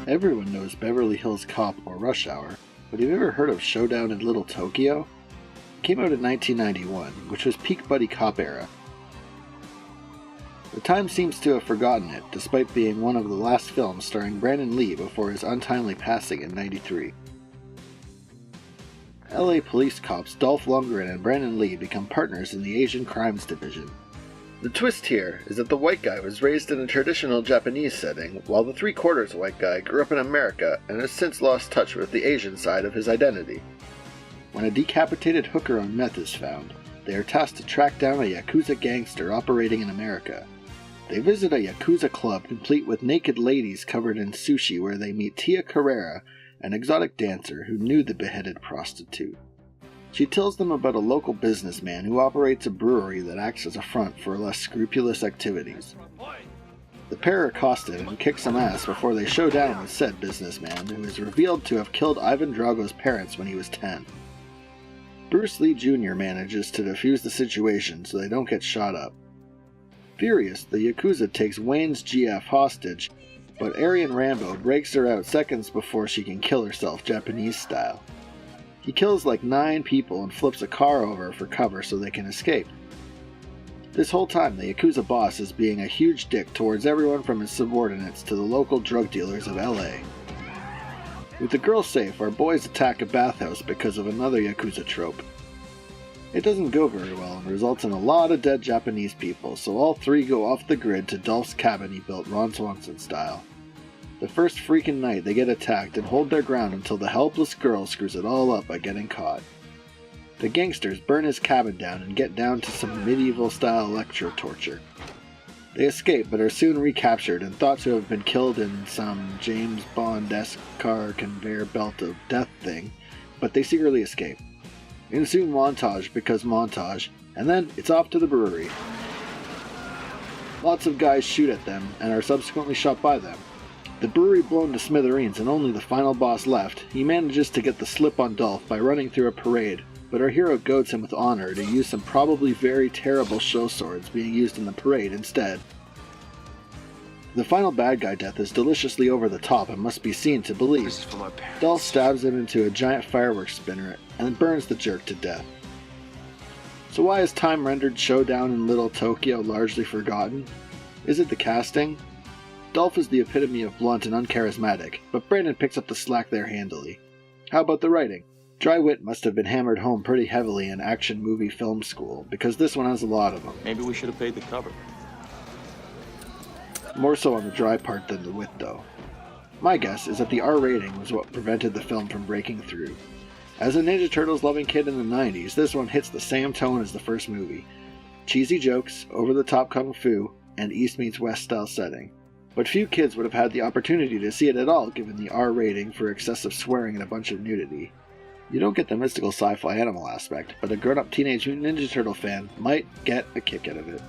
Everyone knows Beverly Hills Cop or Rush Hour, but have you ever heard of Showdown in Little Tokyo? It came out in 1991, which was peak buddy cop era. The time seems to have forgotten it, despite being one of the last films starring Brandon Lee before his untimely passing in '93. LA police cops Dolph Lundgren and Brandon Lee become partners in the Asian Crimes Division. The twist here is that the white guy was raised in a traditional Japanese setting, while the three-quarters white guy grew up in America and has since lost touch with the Asian side of his identity. When a decapitated hooker on meth is found, they are tasked to track down a Yakuza gangster operating in America. They visit a Yakuza club complete with naked ladies covered in sushi where they meet Tia Carrera, an exotic dancer who knew the beheaded prostitute. She tells them about a local businessman who operates a brewery that acts as a front for less scrupulous activities. The pair are accosted and kick some ass before they show down with said businessman, who is revealed to have killed Ivan Drago's parents when he was 10. Bruce Lee Jr. manages to defuse the situation so they don't get shot up. Furious, the Yakuza takes Wayne's GF hostage, but Aryan Rambo breaks her out seconds before she can kill herself Japanese style. He kills like 9 people and flips a car over for cover so they can escape. This whole time, the Yakuza boss is being a huge dick towards everyone from his subordinates to the local drug dealers of LA. With the girl safe, our boys attack a bathhouse because of another Yakuza trope. It doesn't go very well and results in a lot of dead Japanese people, so all 3 go off the grid to Dolph's cabin he built Ron Swanson style. The first freaking night they get attacked and hold their ground until the helpless girl screws it all up by getting caught. The gangsters burn his cabin down and get down to some medieval-style electro torture. They escape but are soon recaptured and thought to have been killed in some James Bond-esque car conveyor belt of death thing, but they secretly escape. Ensue montage because montage, and then it's off to the brewery. Lots of guys shoot at them and are subsequently shot by them. The brewery blown to smithereens and only the final boss left, he manages to get the slip on Dolph by running through a parade, but our hero goads him with honor to use some probably very terrible show swords being used in the parade instead. The final bad guy death is deliciously over the top and must be seen to believe. Dolph stabs him into a giant fireworks spinner and burns the jerk to death. So why is time-rendered Showdown in Little Tokyo largely forgotten? Is it the casting? Dolph is the epitome of blunt and uncharismatic, but Brandon picks up the slack there handily. How about the writing? Dry wit must have been hammered home pretty heavily in action movie film school, because this one has a lot of them. Maybe we should have paid the cover. More so on the dry part than the wit, though. My guess is that the R rating was what prevented the film from breaking through. As a Ninja Turtles loving kid in the 90s, this one hits the same tone as the first movie. Cheesy jokes, over-the-top kung fu, and East meets West style setting. But few kids would have had the opportunity to see it at all given the R rating for excessive swearing and a bunch of nudity. You don't get the mystical sci-fi animal aspect, but a grown-up Teenage Mutant Ninja Turtle fan might get a kick out of it.